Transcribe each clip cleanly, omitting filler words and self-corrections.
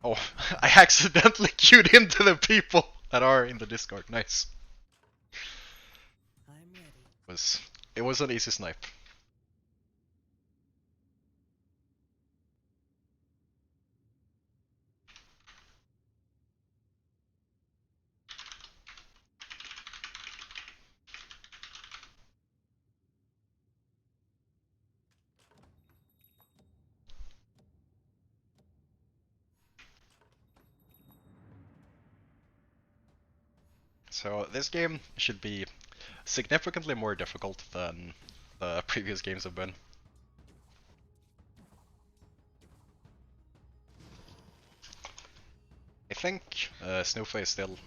Oh, I accidentally queued into the people that are in the Discord. Nice. I'm ready. It was an easy snipe. So this game should be significantly more difficult than the previous games have been. I think Snowfa is still...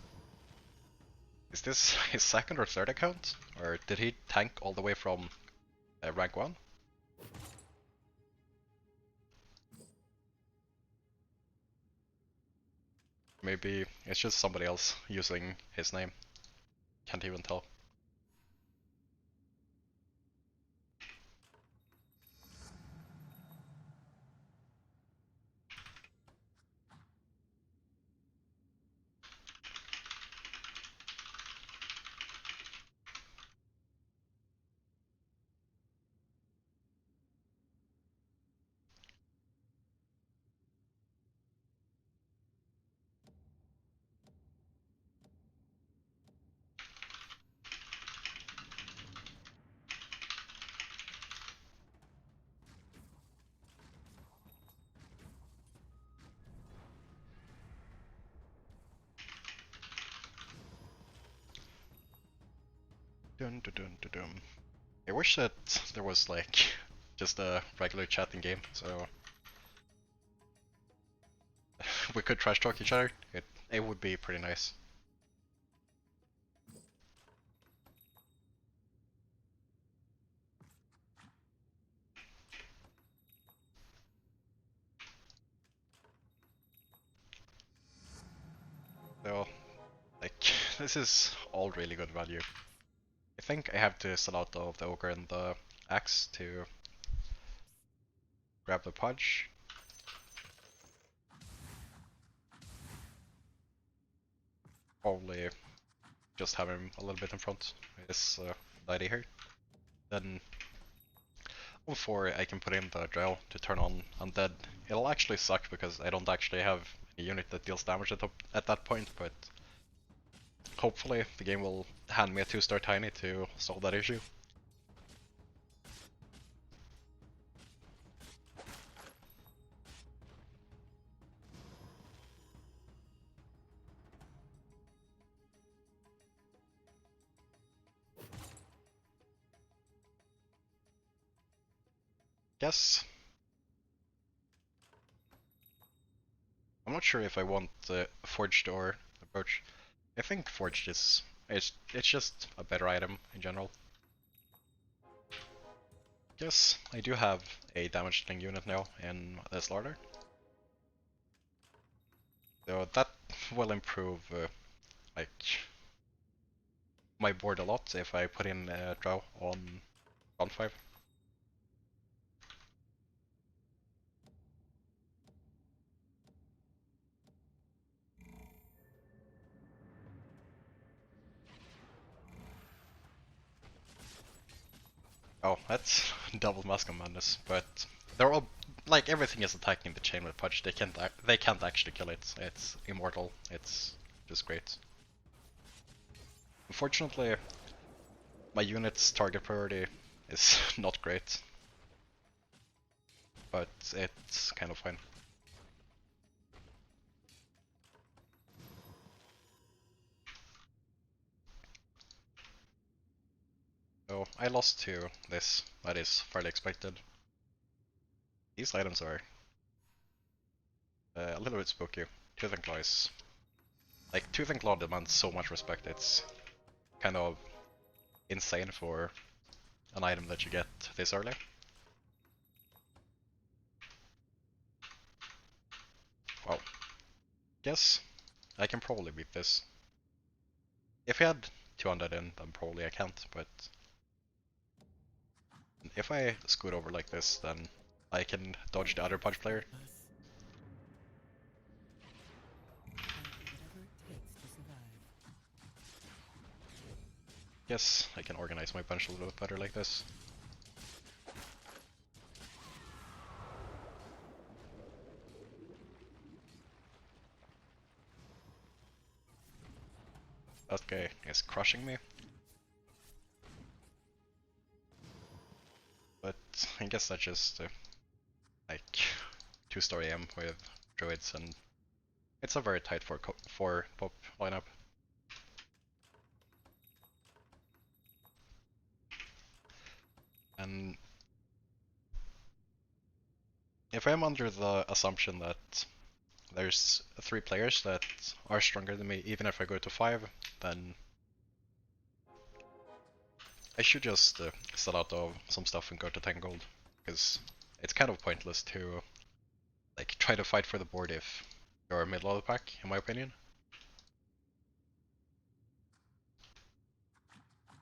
Is this his second or third account? Or did he tank all the way from rank 1? Maybe it's just somebody else using his name. Can't even tell. Dun, dun, dun, dun, dun. I wish that there was like just a regular chatting game, so we could trash talk each other. It would be pretty nice. So like this is all really good value. I think I have to sell out of the ogre and the axe to grab the pudge. Probably just have him a little bit in front. This lady here. Then on 4 I can put in the drill to turn on undead. It'll actually suck because I don't actually have a unit that deals damage at that point, but hopefully the game will hand me a 2-star tiny to solve that issue. Guess. I'm not sure if I want Forged or Approach. I think Forged is... it's just a better item in general. Guess I do have a damage dealing unit now in this larder. So that will improve like my board a lot if I put in draw on round 5. Oh, that's double Mask of Madness, but they're all like everything is attacking the chain with Pudge. They can't actually kill it. It's immortal. It's just great. Unfortunately, my unit's target priority is not great, but it's kind of fine. So I lost to this. That is fairly expected. These items are a little bit spooky. Tooth and Claw is... like, Tooth and Claw demands so much respect, it's kind of insane for an item that you get this early. Well, guess I can probably beat this. If I had 200 in, then probably I can't, but if I scoot over like this, then I can dodge the other punch player. guess I can organize my bench a little bit better like this. That guy is crushing me. But I guess that's just like 2-star AM with druids, and it's a very tight 4 pop lineup. And if I'm under the assumption that there's 3 players that are stronger than me, even if I go to 5, then I should just sell out of some stuff and go to 10 gold, because it's kind of pointless to like try to fight for the board if you're middle of the pack, in my opinion.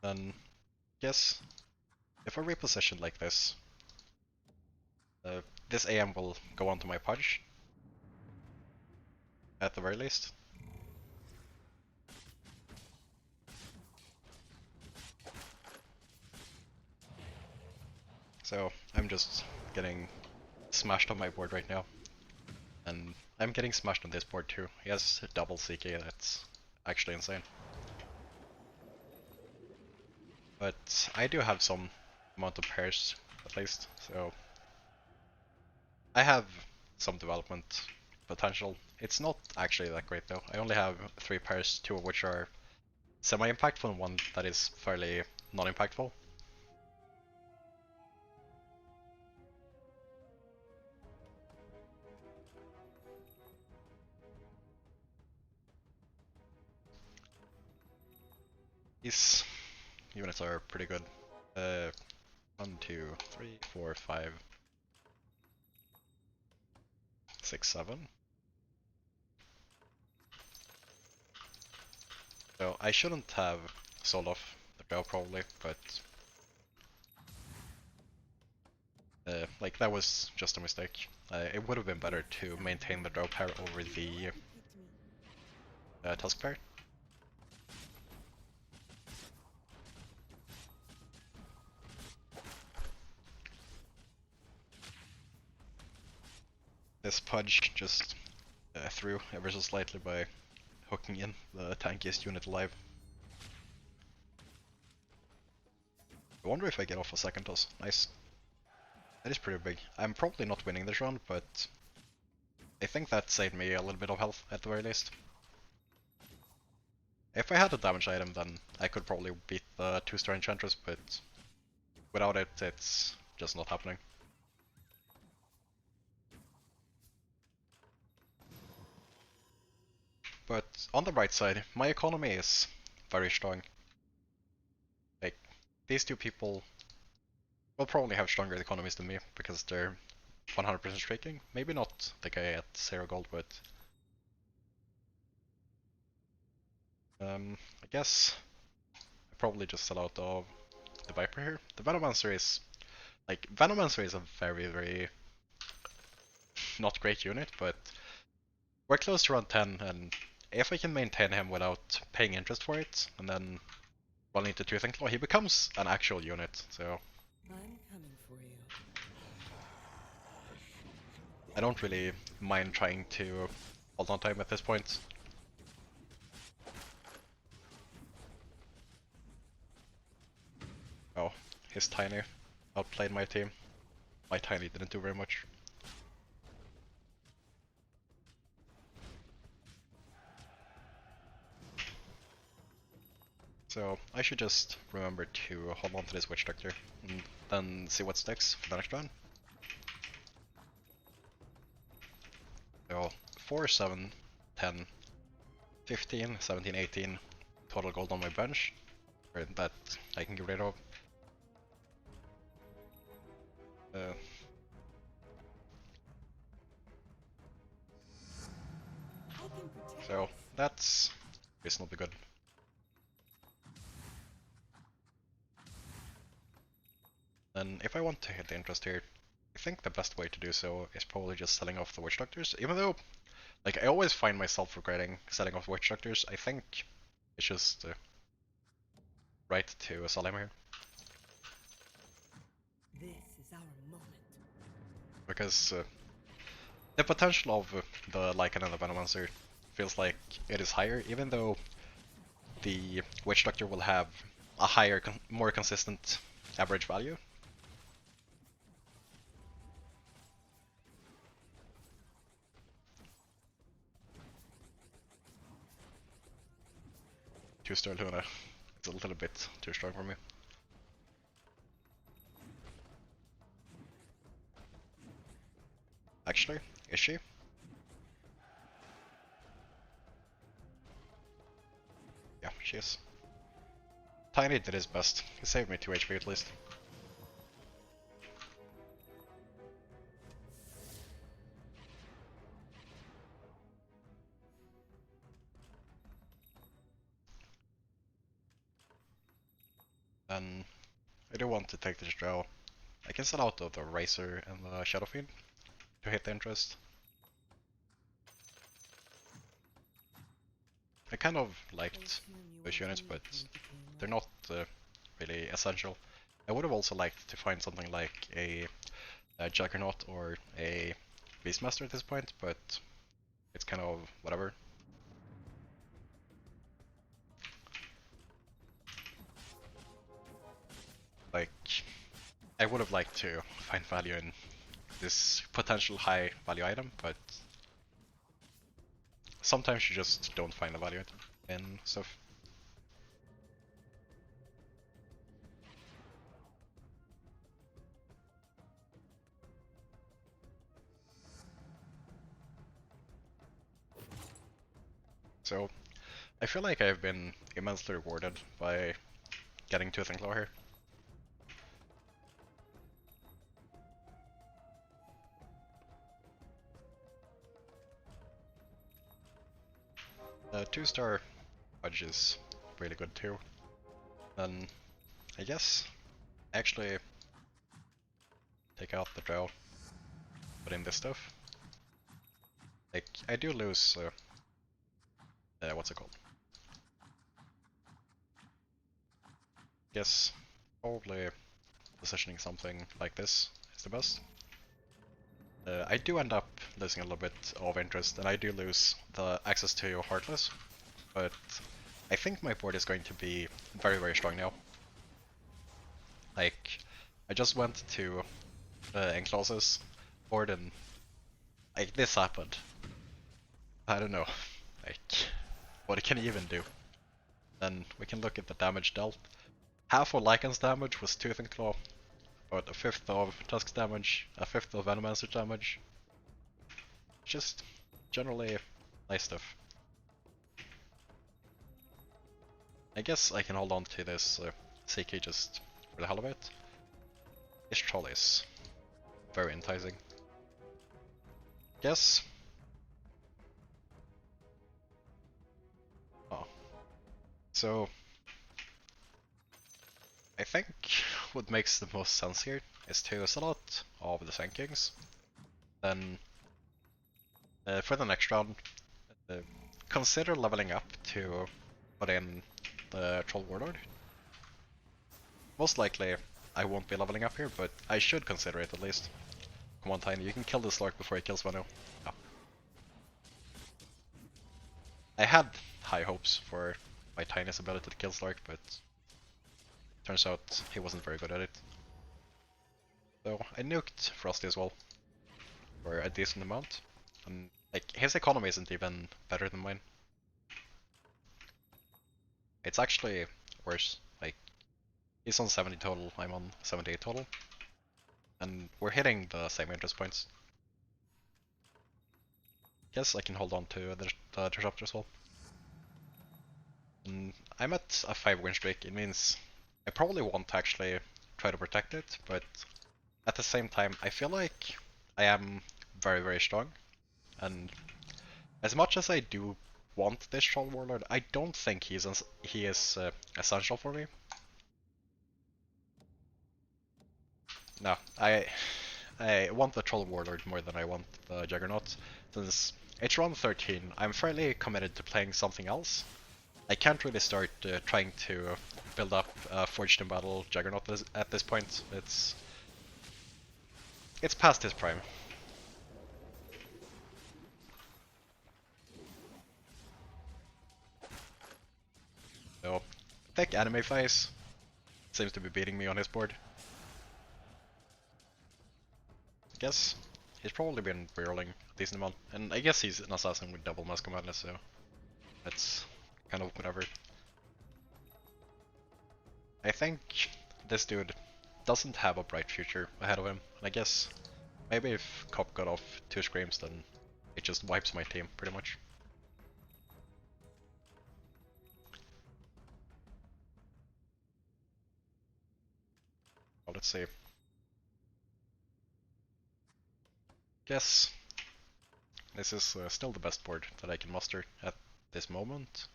Then, yes, if I reposition like this, this AM will go onto my Pudge, at the very least. So I'm just getting smashed on my board right now. And I'm getting smashed on this board too. He has a double CK, that's actually insane. But I do have some amount of pairs, at least, so I have some development potential. It's not actually that great though. I only have 3 pairs, 2 of which are semi-impactful and 1 that is fairly non-impactful. These units are pretty good. 1, 2, 3, 4, 5, 6, 7. So I shouldn't have sold off the draw probably, but like that was just a mistake. It would have been better to maintain the draw pair over the tusk pair. This Pudge just threw ever so slightly by hooking in the tankiest unit alive. I wonder if I get off a second toss. Nice. That is pretty big. I'm probably not winning this round, but I think that saved me a little bit of health at the very least. If I had a damage item, then I could probably beat the 2-star Enchantress, but without it, it's just not happening. But on the bright side, my economy is very strong. Like, these 2 people will probably have stronger economies than me, because they're 100% streaking. Maybe not the guy at 0 gold, but I guess I probably just sell out of the Viper here. The Venomancer is, like, Venomancer is a very, very not great unit, but we're close to round 10, and if I can maintain him without paying interest for it, and then run into Tooth & Claw, he becomes an actual unit, so I'm coming for you. I don't really mind trying to hold on to him at this point. Oh, his Tiny outplayed my team. My Tiny didn't do very much. So I should just remember to hold on to this Witch Doctor and then see what sticks for the next round. So 4, 7, 10, 15, 17, 18 total gold on my bench, or that I can get rid of. So that's reasonably good. And if I want to hit the interest here, I think the best way to do so is probably just selling off the Witch Doctors, even though like I always find myself regretting selling off Witch Doctors. I think it's just right to sell him here. This is our moment. Because the potential of the Lycan and the Venomancer feels like it is higher, even though the Witch Doctor will have a higher, more consistent average value. Two-star Luna is a little bit too strong for me. Actually, is she? Yeah, she is. Tiny did his best. He saved me 2 HP at least. Then I do want to take this draw. I can sell out the Razor and the Shadow Fiend to hit the interest. I kind of liked those units, but they're not really essential. I would have also liked to find something like a Juggernaut or a Beastmaster at this point, but it's kind of whatever. Like, I would have liked to find value in this potential high value item, but sometimes you just don't find the value in stuff. So, I feel like I've been immensely rewarded by getting Tooth and Claw here. The 2-star Fudge is really good too. Then I guess actually take out the draw, put in this stuff. Like, I do lose what's it called? Guess probably positioning something like this is the best. I do end up losing a little bit of interest, and I do lose the access to Heartless, but I think my board is going to be very, very strong now. Like, I just went to Encloses board and like this happened. I don't know, like, what can he even do? Then we can look at the damage dealt. Half of Lycan's damage was Tooth and Claw, about a fifth of Tusk's damage, a fifth of Venomancer's damage. Just generally nice stuff. I guess I can hold on to this CK just for the hell of it. This troll is very enticing. Guess. Oh. So I think what makes the most sense here is to sell out all of the Sand Kings. Then for the next round, consider leveling up to put in the Troll Warlord. Most likely I won't be leveling up here, but I should consider it at least. Come on, Tiny, you can kill this Lark before he kills Vano. Yeah. I had high hopes for my Tiny's ability to kill Slark, but turns out he wasn't very good at it. So I nuked Frosty as well, for a decent amount. And like, his economy isn't even better than mine. It's actually worse. Like, he's on 70 total, I'm on 78 total. And we're hitting the same interest points. Guess I can hold on to the Disruptor as well. And I'm at a 5-win streak. It means I probably want to actually try to protect it, but at the same time I feel like I am very, very strong. And as much as I do want this Troll Warlord, I don't think he is essential for me. No, I want the Troll Warlord more than I want the Juggernaut. Since it's round 13, I'm fairly committed to playing something else. I can't really start trying to build up Forged in Battle Juggernaut at this point. It's past his prime. So, thick anime face seems to be beating me on his board. I guess he's probably been rerolling a decent amount, and I guess he's an assassin with double Mask of Madness, so that's kind of whatever. I think this dude doesn't have a bright future ahead of him, and I guess maybe if Cop got off 2 Screams, then it just wipes my team, pretty much. Well, let's see. Guess this is still the best board that I can muster at this moment.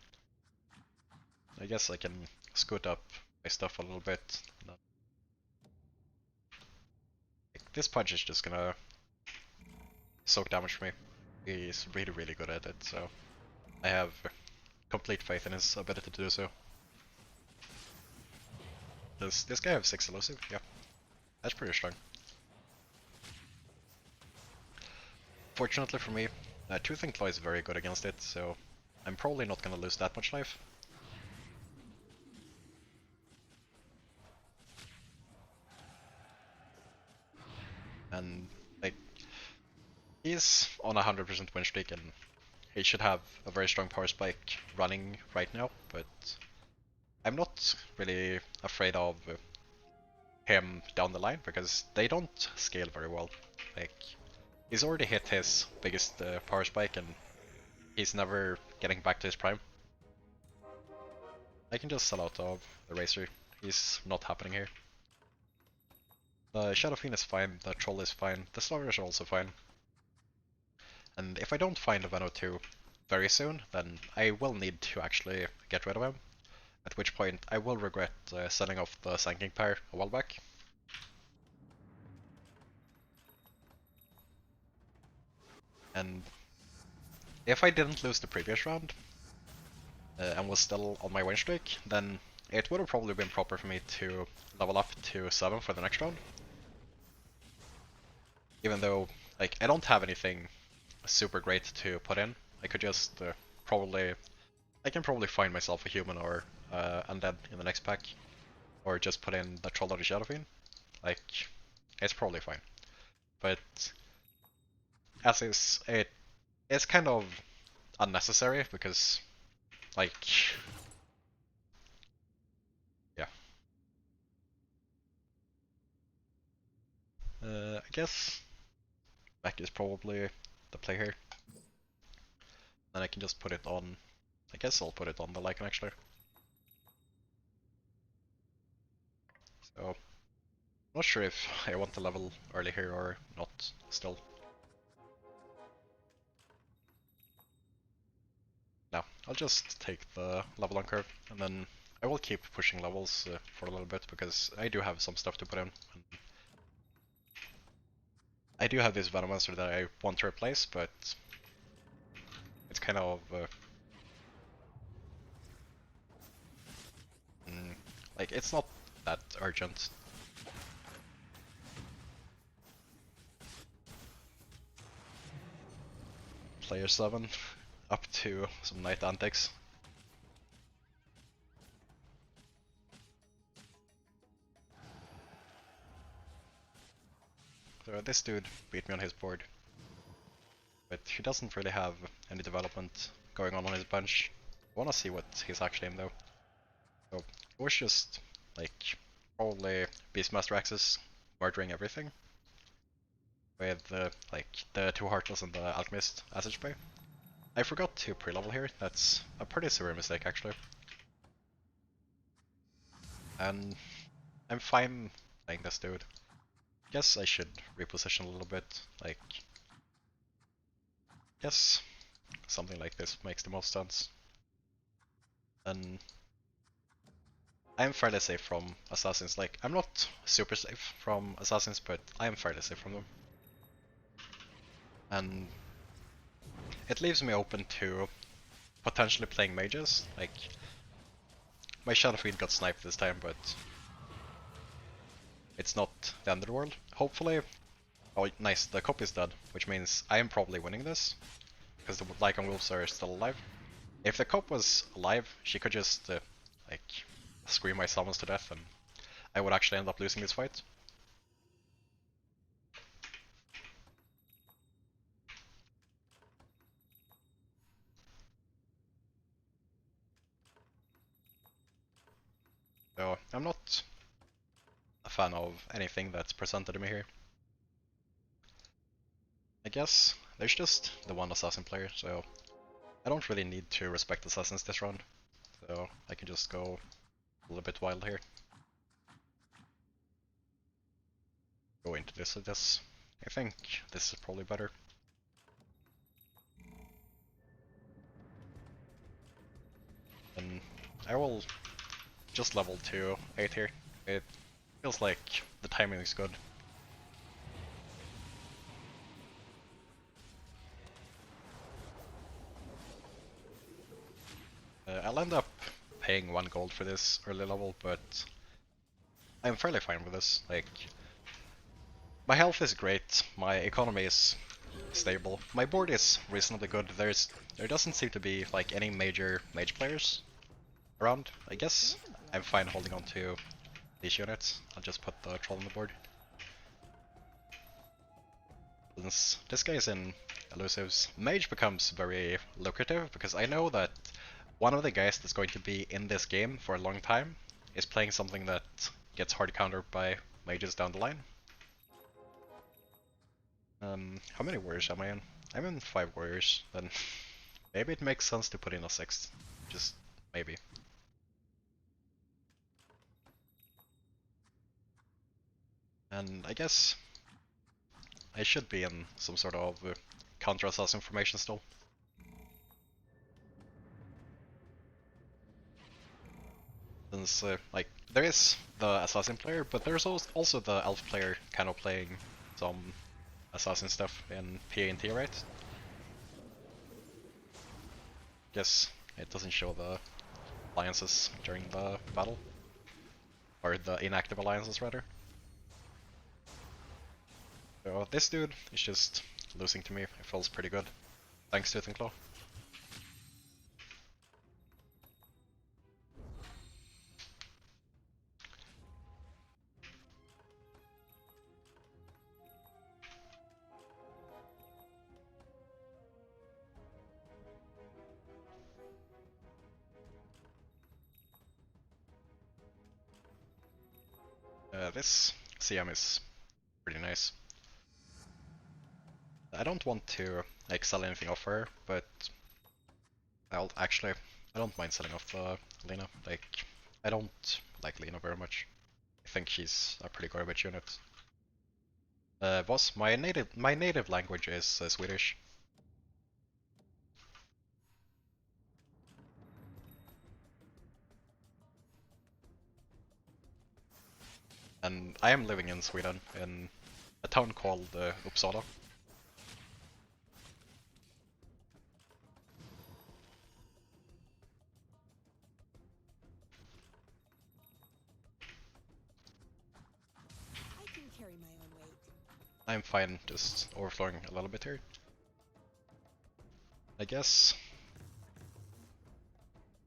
I guess I can scoot up my stuff a little bit. This punch is just gonna soak damage for me. He's really, really good at it, so I have complete faith in his ability to do so. Does this guy have 6 elusive? Yeah, that's pretty strong. Fortunately for me, Tooth and Claw is very good against it, so I'm probably not gonna lose that much life. And like, he's on a 100% win streak, and he should have a very strong power spike running right now, but I'm not really afraid of him down the line because they don't scale very well. Like, he's already hit his biggest power spike and he's never getting back to his prime. I can just sell out of the Razor. He's not happening here. The Shadow Fiend is fine, the Troll is fine, the Sluggers are also fine. And if I don't find a Veno 2 very soon, then I will need to actually get rid of him. At which point I will regret selling off the Sanking pair a while back. And if I didn't lose the previous round, and was still on my win streak, then it would have probably been proper for me to level up to 7 for the next round. Even though, like, I don't have anything super great to put in, I could just I can probably find myself a human or undead in the next pack, or just put in the Troll or the Shadow Fiend. Like, it's probably fine. But as is, it's kind of unnecessary because, like, yeah. I guess Mech is probably the play here. Then I can just put it on. I guess I'll put it on the Lycan actually. So, not sure if I want to level early here or not still. No, I'll just take the level on curve and then I will keep pushing levels for a little bit because I do have some stuff to put in. And I do have this Venomancer that I want to replace, but it's kind of like, it's not that urgent. Player 7 up to some night antics. So this dude beat me on his board, but he doesn't really have any development going on his bench. I wanna see what he's actually in though. So it was just like probably Beastmaster Axis murdering everything with like the 2 Heartless and the Alchemist Acid Spray. I forgot to pre-level here, that's a pretty severe mistake actually. And I'm fine playing this dude. Guess I should reposition a little bit, like, guess something like this makes the most sense. And I'm fairly safe from assassins. Like, I'm not super safe from assassins, but I am fairly safe from them. And it leaves me open to potentially playing mages. Like, my Shadow Fiend got sniped this time, but it's not the Underworld. Hopefully, oh nice, the cop is dead, which means I am probably winning this, because the Lycan Wolves are still alive. If the cop was alive, she could just, like, scream my summons to death, and I would actually end up losing this fight. So, I'm not a fan of anything that's presented to me here. I guess there's just the one assassin player, so I don't really need to respect assassins this round. So I can just go a little bit wild here. Go into this with this. I think this is probably better. And I will just level to 8 here. It feels like the timing is good. I'll end up paying 1 gold for this early level, but I'm fairly fine with this. Like, my health is great, my economy is stable, my board is reasonably good. There doesn't seem to be like any major mage players around. I guess I'm fine holding on to these units. I'll just put the troll on the board. Since this guy is in elusives, mage becomes very lucrative because I know that one of the guys that's going to be in this game for a long time is playing something that gets hard countered by mages down the line. How many warriors am I in? I'm in 5 warriors, then maybe it makes sense to put in a 6th. Just maybe. And I guess I should be in some sort of counter-assassin formation still. Since, like, there is the assassin player, but there's also the elf player kind of playing some assassin stuff in PA and T, right? Guess it doesn't show the alliances during the battle. Or the inactive alliances, rather. So this dude is just losing to me. It feels pretty good. Thanks, Tooth and Claw. This CM is pretty nice. I don't want to like sell anything off her, but I don't mind selling off Lena. Like, I don't like Lena very much. I think she's a pretty garbage unit. Boss, my native language is Swedish. And I am living in Sweden, in a town called Uppsala. I can carry my own weight. I'm fine just overflowing a little bit here. I guess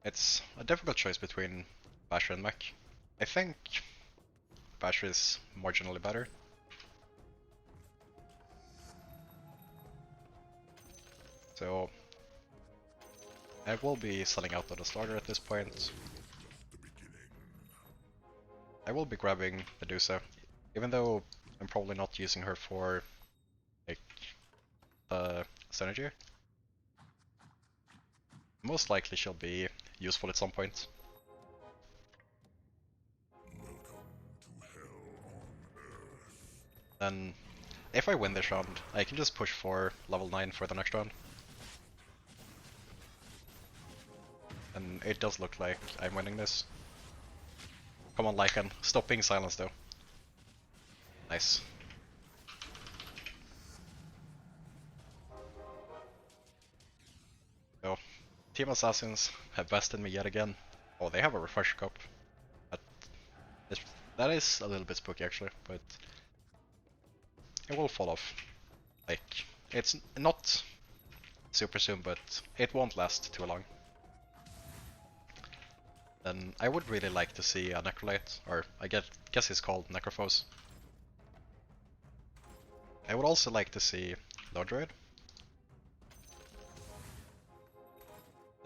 it's a difficult choice between Basher and Mech. I think Basher is marginally better. So I will be selling out of the starter at this point. I will be grabbing Medusa, even though I'm probably not using her for like the synergy. Most likely she'll be useful at some point. Then, if I win this round, I can just push for level 9 for the next round. And it does look like I'm winning this. Come on, Lycan, stop being silenced though. Nice. So, Team Assassins have bested me yet again. Oh, they have a refresher cup. That that is a little bit spooky actually, but it will fall off. Like, it's not super soon, but it won't last too long. Then I would really like to see a Necrolite, or I guess it's called Necrophos. I would also like to see Lord Druid.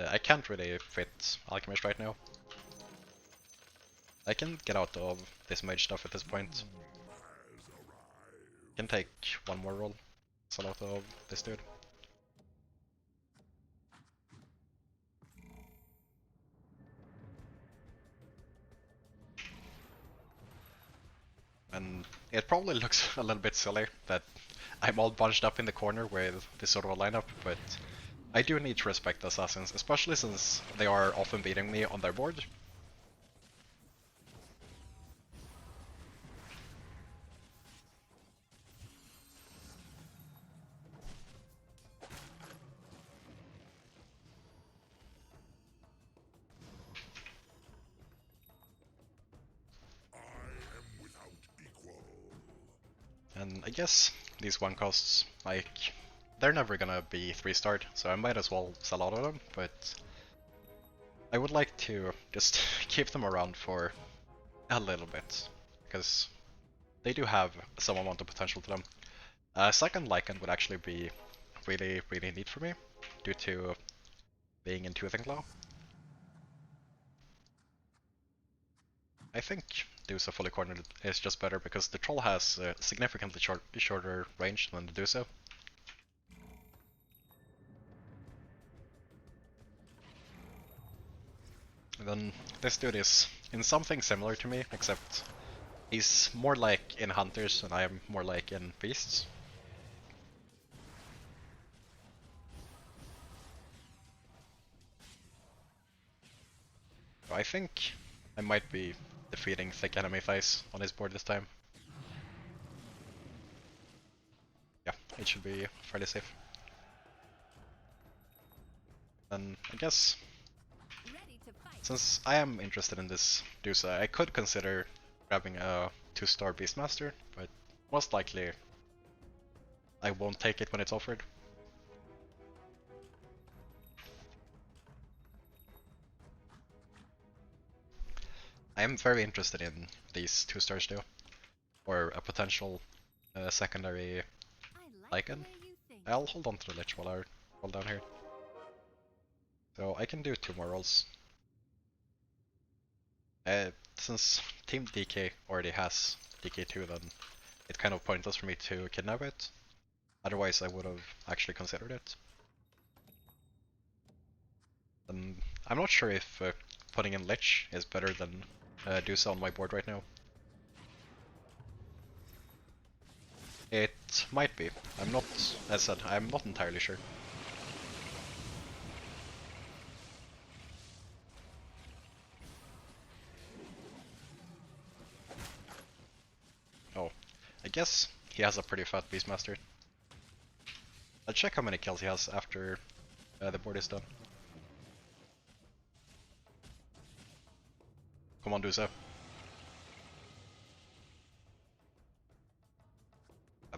I can't really fit Alchemist right now. I can get out of this mage stuff at this point. Can take one more roll. Sell out of this dude. And it probably looks a little bit silly that I'm all bunched up in the corner with this sort of a lineup, but I do need to respect the assassins, especially since they are often beating me on their board. And I guess these one costs, like, they're never gonna be 3-starred, so I might as well sell out of them, but I would like to just keep them around for a little bit, because they do have some amount of potential to them. Second Lycan would actually be really, really neat for me, due to being in Tooth and Claw. I think Dusa fully cornered is just better because the troll has significantly shorter range than the Dusa. And then this dude is in something similar to me, except he's more like in Hunters and I am more like in Beasts. So I think I might be defeating thick enemy thighs on his board this time. Yeah, it should be fairly safe. Then I guess, since I am interested in this Dusa, I could consider grabbing a 2-star Beastmaster, but most likely I won't take it when it's offered. I am very interested in these 2-stars though, or a potential secondary Lycan. I'll hold on to the Lich while I roll down here. So I can do 2 more rolls. Since Team DK already has DK2, then it's kind of pointless for me to kidnap it. Otherwise I would have actually considered it. I'm not sure if putting in Lich is better than Dusa on my board right now. It might be. I'm not, as I said, I'm not entirely sure. Oh, I guess he has a pretty fat Beastmaster. I'll check how many kills he has after the board is done. Come on, Dusa.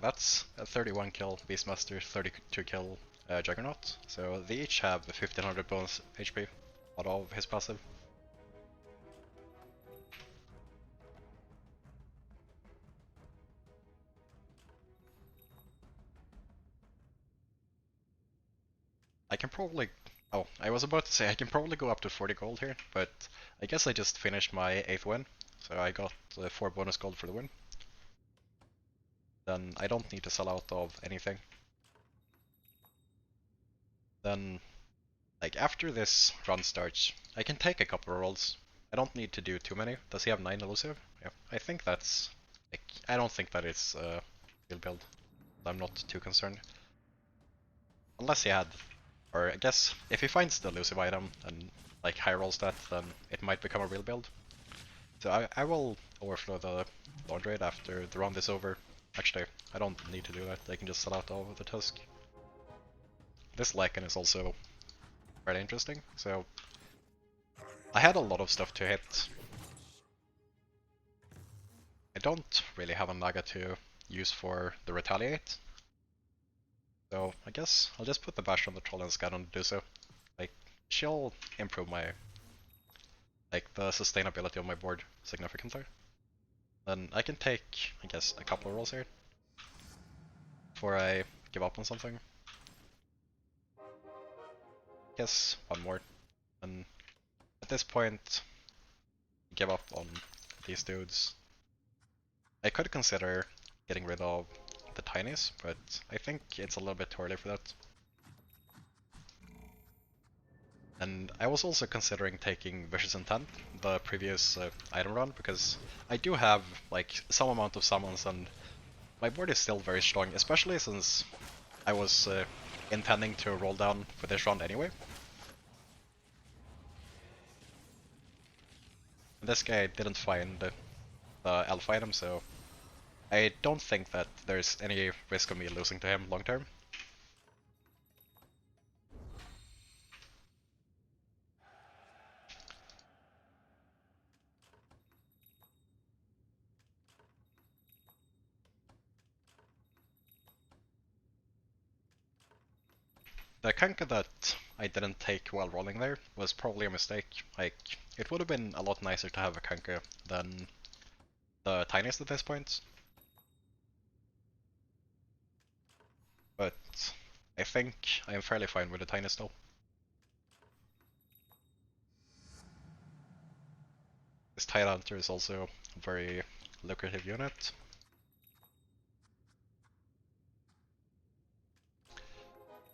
That's a 31 kill Beastmaster, 32 kill Juggernaut. So they each have 1500 bonus HP out of his passive. I can probably... Oh, I was about to say I can probably go up to 40 gold here, but I guess I just finished my 8th win, so I got 4 bonus gold for the win. Then I don't need to sell out of anything. Then, like, after this run starts, I can take a couple of rolls. I don't need to do too many. Does he have 9 elusive? Yeah, I think that's... Like, I don't think that is a real build. I'm not too concerned. Unless he had... Or I guess, if he finds the elusive item and, like, high rolls that, then it might become a real build. So I will overflow the Lord Raid after the round is over. Actually, I don't need to do that. I can just sell out all of the Tusk. This Lycan is also very interesting, so I had a lot of stuff to hit. I don't really have a Naga to use for the retaliate. So I guess I'll just put the bash on the troll and scout on to do so. Like, she'll improve my, like, the sustainability of my board significantly. Then I can take, I guess, a couple of rolls here before I give up on something. Guess one more. And at this point, give up on these dudes. I could consider getting rid of the tinies, but I think it's a little bit too early for that. And I was also considering taking Vicious Intent, the previous item run, because I do have like some amount of summons and my board is still very strong, especially since I was intending to roll down for this round anyway. And this guy didn't find the alpha item, so I don't think that there's any risk of me losing to him long term. The Kanka that I didn't take while rolling there was probably a mistake. Like, it would have been a lot nicer to have a Kanka than the tiniest at this point. But I think I am fairly fine with the tiniest still. This Tide Hunter is also a very lucrative unit.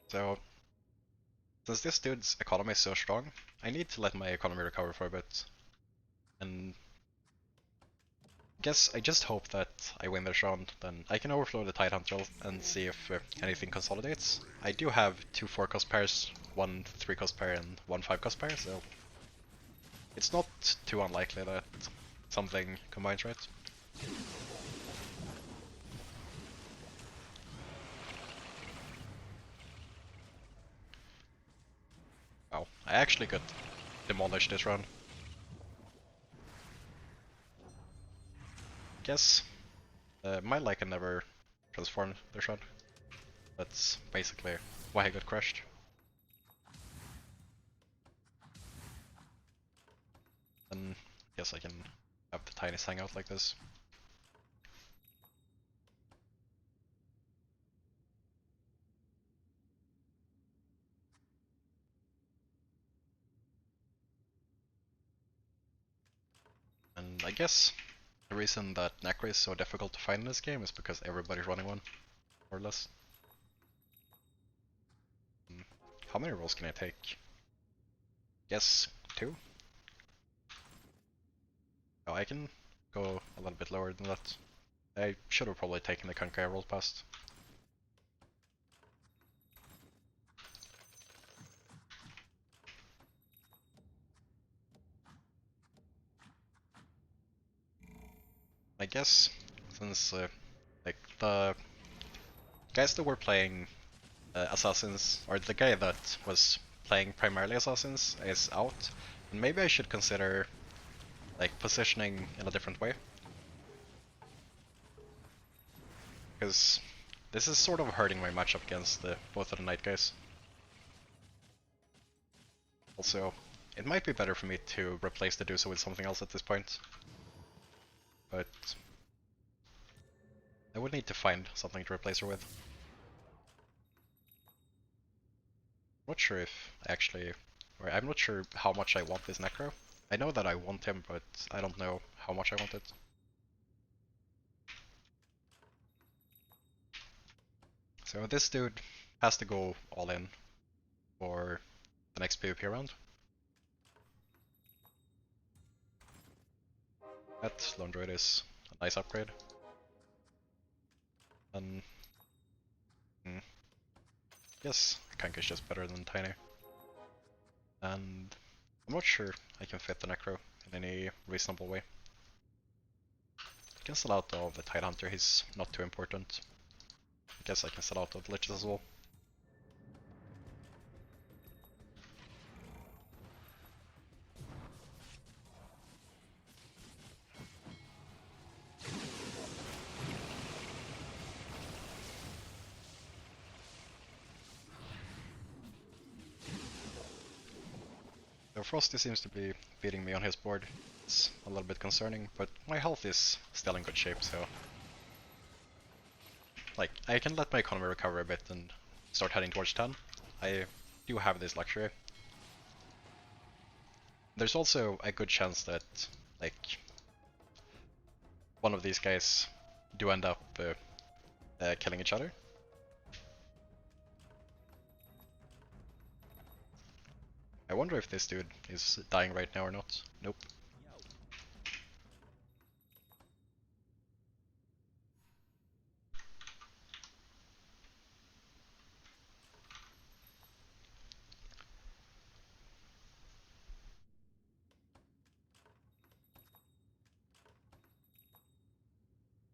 So, since this dude's economy is so strong, I need to let my economy recover for a bit. And I guess I just hope that I win this round, then I can overflow the Tide Hunter and see if anything consolidates. I do have 2 4-cost pairs, 1 3-cost pair and 1 5-cost pair, so it's not too unlikely that something combines right. Wow, I actually got demolished this round. Guess my Lycan never transformed this round. That's basically why I got crushed. And guess I can have the tinies hang out like this. And I guess the reason that Necro is so difficult to find in this game is because everybody's running one, more or less. How many rolls can I take? Guess 2? Oh, I can go a little bit lower than that. I should have probably taken the Kankai I rolled past. I guess since like the guys that were playing Assassins, or the guy that was playing primarily Assassins is out, and maybe I should consider like positioning in a different way. Because this is sort of hurting my matchup against both of the Knight guys. Also, it might be better for me to replace the Duso with something else at this point. But I would need to find something to replace her with. I'm not sure if I actually, or I'm not sure how much I want this Necro. I know that I want him, but I don't know how much I want it. So this dude has to go all in for the next PvP round. That Lone Druid is a nice upgrade. And yes, Kank is just better than Tiny. And I'm not sure I can fit the Necro in any reasonable way. I can sell out of the Tide Hunter, he's not too important. I guess I can sell out of the Liches as well. So Frosty seems to be beating me on his board. It's a little bit concerning, but my health is still in good shape, so... Like, I can let my economy recover a bit and start heading towards 10. I do have this luxury. There's also a good chance that, like, one of these guys do end up killing each other. I wonder if this dude is dying right now or not. Nope.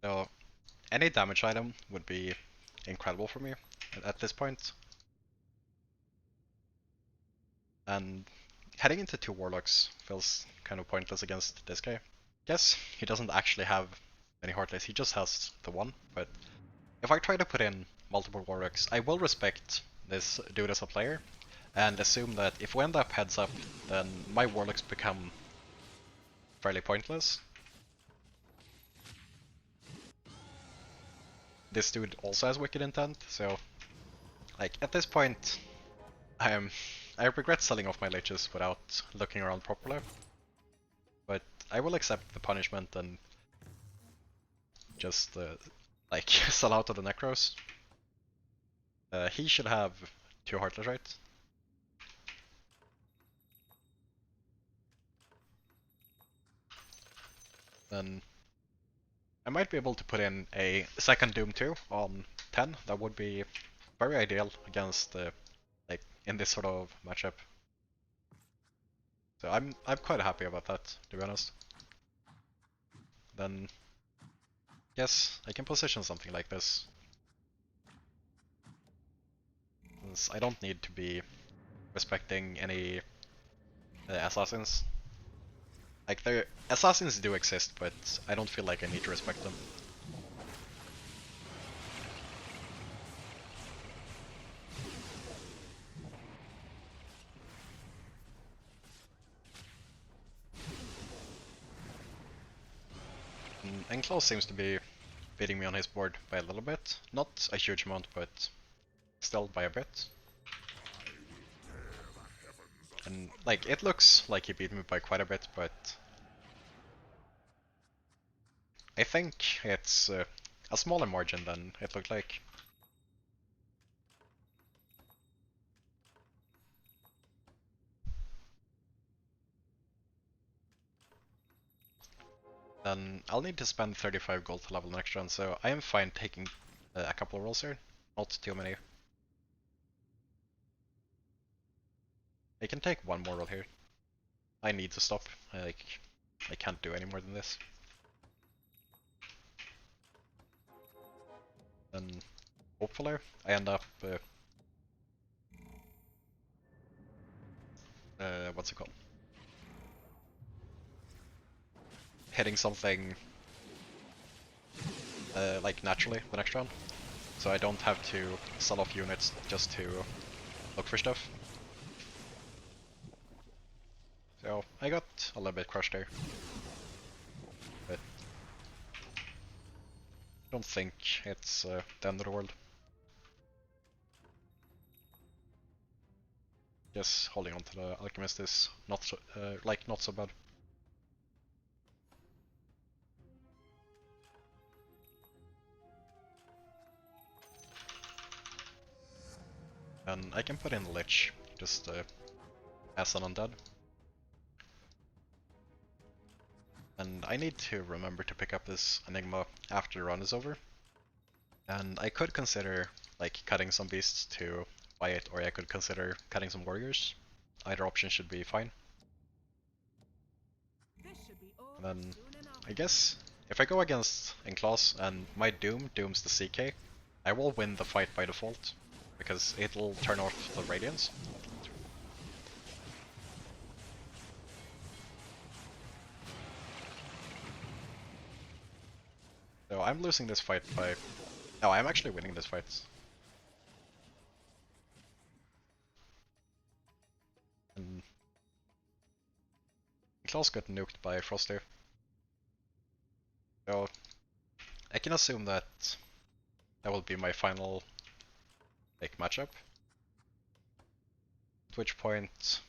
So, any damage item would be incredible for me at this point. And heading into 2 Warlocks feels kind of pointless against this guy. Yes, he doesn't actually have any Heartless, he just has the one, but if I try to put in multiple Warlocks, I will respect this dude as a player, and assume that if we end up heads up, then my Warlocks become fairly pointless. This dude also has Wicked Intent, so like at this point, I regret selling off my leeches without looking around properly. But I will accept the punishment and just like sell out of the Necros. He should have 2 Heartless, right? Then I might be able to put in a second Doom 2 on 10. That would be very ideal against like in this sort of matchup. So I'm quite happy about that, to be honest. Then yes, I can position something like this. Since I don't need to be respecting any assassins. Like, the assassins do exist, but I don't feel like I need to respect them. And Klaus seems to be beating me on his board by a little bit. Not a huge amount, but still by a bit. And, like, it looks like he beat me by quite a bit, but I think it's a smaller margin than it looked like. Then I'll need to spend 35 gold to level next run, so I am fine taking a couple of rolls here. Not too many. I can take one more roll here. I need to stop. I can't do any more than this. Then hopefully I end up what's it called? Hitting something like naturally the next round. So I don't have to sell off units just to look for stuff. So I got a little bit crushed there. But I don't think it's the end of the world. Just holding on to the Alchemist is not so, not so bad. And I can put in the Lich, just as an undead. And I need to remember to pick up this Enigma after the run is over. And I could consider like cutting some beasts to buy it, or I could consider cutting some warriors. Either option should be fine. And then I guess if I go against Enclaws and my Doom dooms the CK, I will win the fight by default, because it'll turn off the Radiance. So I'm losing this fight by... No, I'm actually winning this fight. And Klaus got nuked by Frosty. So I can assume that that will be my final like matchup. At which point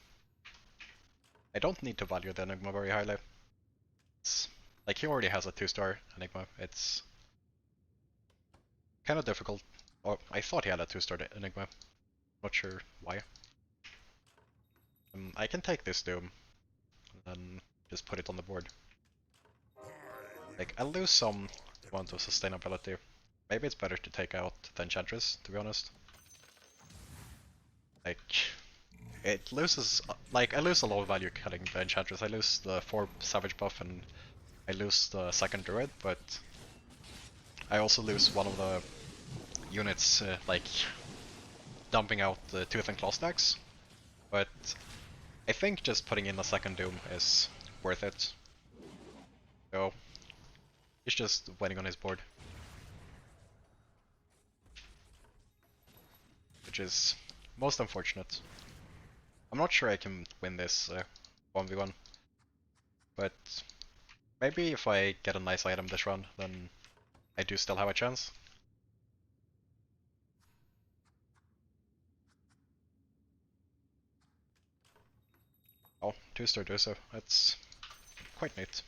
I don't need to value the Enigma very highly. It's like he already has a 2-star Enigma. It's kind of difficult. Or I thought he had a 2-star Enigma. Not sure why. I can take this Doom and then just put it on the board. Like, I lose some amount of sustainability. Maybe it's better to take out the Enchantress, to be honest. Like, it loses, like, I lose a lot of value killing the Enchantress. I lose the 4 Savage buff and I lose the second Druid, but I also lose one of the units, like, dumping out the Tooth and Claw stacks. But I think just putting in a second Doom is worth it. So, he's just waiting on his board. Which is most unfortunate. I'm not sure I can win this 1v1. But maybe if I get a nice item this run, then I do still have a chance. Oh, 2-star Duso. That's quite neat.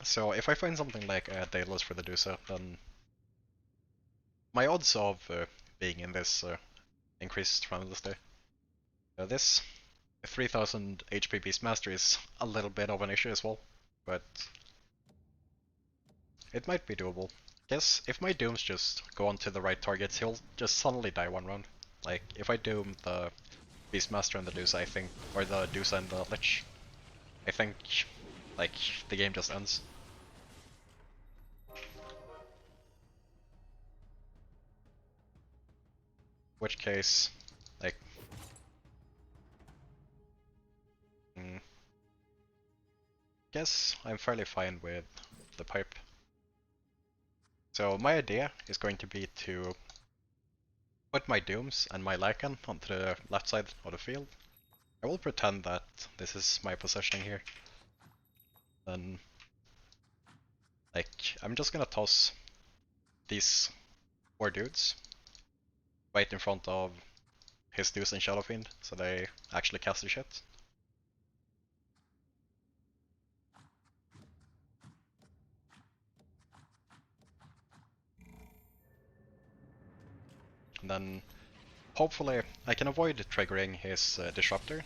So if I find something like a Daedalus for the Duso, then my odds of being in this increased tremendously. This 3000 HP Beastmaster is a little bit of an issue as well, but it might be doable. Guess if my Dooms just go onto the right targets, he'll just suddenly die one round. Like, if I Doom the Beastmaster and the Dusa, I think, or the Dusa and the Lich, I think, like, the game just ends. Which case, like, guess I'm fairly fine with the pipe. So my idea is going to be to put my Dooms and my Lycan onto the left side of the field. I will pretend that this is my positioning here. Then, like, I'm just gonna toss these 4 dudes right in front of his Deuce and Shadow Fiend, so they actually cast their shit. And then, hopefully, I can avoid triggering his Disruptor.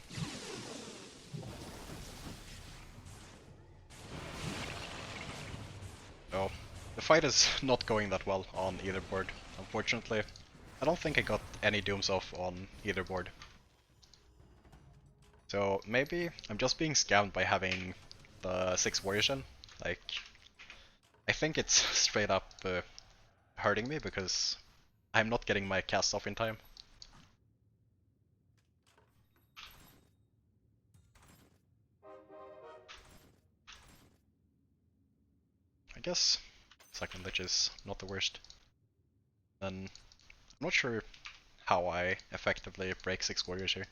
So, the fight is not going that well on either board, unfortunately. I don't think I got any Dooms off on either board. So maybe I'm just being scammed by having the 6 Warriors in. Like, I think it's straight up hurting me because I'm not getting my cast off in time. I guess second Lich is not the worst. Then I'm not sure how I effectively break 6 Warriors here.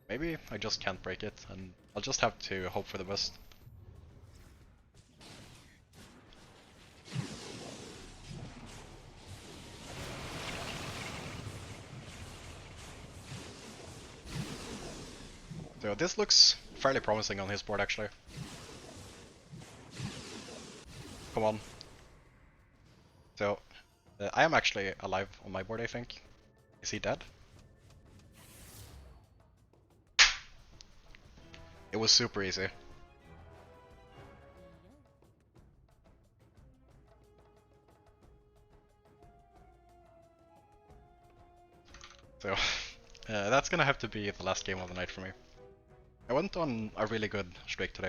Maybe I just can't break it, and I'll just have to hope for the best. So this looks fairly promising on his board actually. Come on. So, I am actually alive on my board, I think. Is he dead? It was super easy. So, that's gonna have to be the last game of the night for me. I went on a really good streak today.